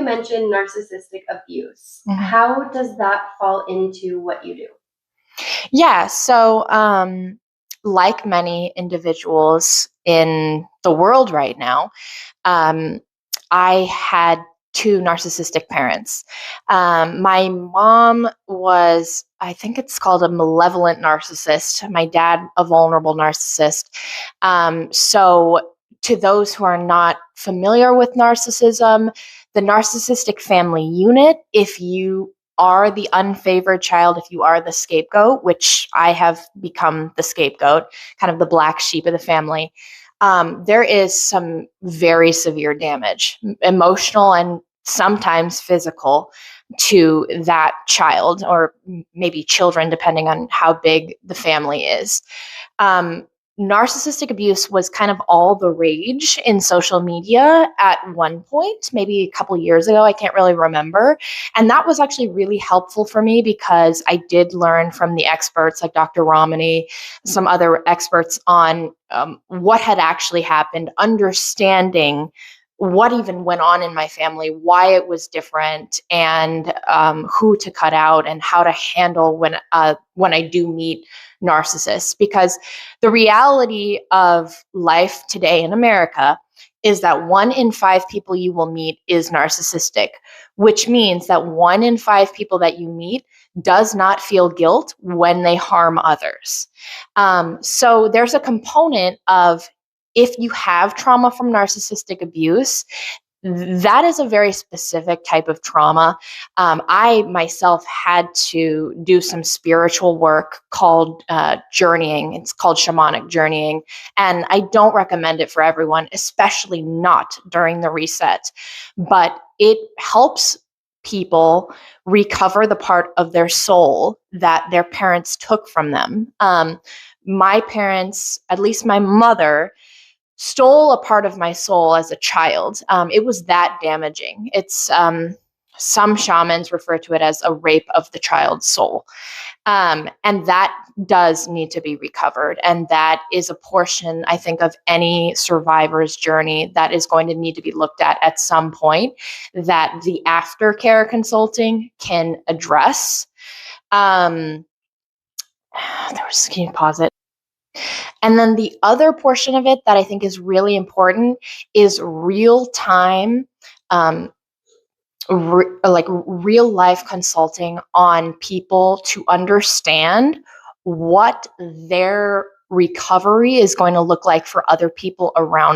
mentioned narcissistic abuse. Mm-hmm. How does that fall into what you do? Yeah. So, like many individuals in the world right now, I had two narcissistic parents. My mom was, I think it's called a malevolent narcissist. My dad, a vulnerable narcissist. So, to those who are not familiar with narcissism, the narcissistic family unit, if you are the unfavored child, if you are the scapegoat, which I have become the scapegoat, kind of the black sheep of the family, there is some very severe damage, emotional and sometimes physical, to that child, or maybe children, depending on how big the family is. Um, Narcissistic abuse was kind of all the rage in social media at one point, maybe a couple years ago. I can't really remember. And that was actually really helpful for me because I did learn from the experts like Dr. Romani, some other experts on what had actually happened, understanding what even went on in my family, why it was different, and who to cut out and how to handle when I do meet narcissists. Because the reality of life today in America is that 1 in 5 people you will meet is narcissistic, which means that 1 in 5 people that you meet does not feel guilt when they harm others. So there's a component of, if you have trauma from narcissistic abuse, that is a very specific type of trauma. I myself had to do some spiritual work called journeying. It's called shamanic journeying. And I don't recommend it for everyone, especially not during the reset. But it helps people recover the part of their soul that their parents took from them. My parents, at least my mother, stole a part of my soul as a child. It was that damaging. It's some shamans refer to it as a rape of the child's soul. And that does need to be recovered. And that is a portion, I think, of any survivor's journey that is going to need to be looked at some point, that the aftercare consulting can address. Can you pause it? And then the other portion of it that I think is really important is real time, like real life consulting on people to understand what their recovery is going to look like for other people around them.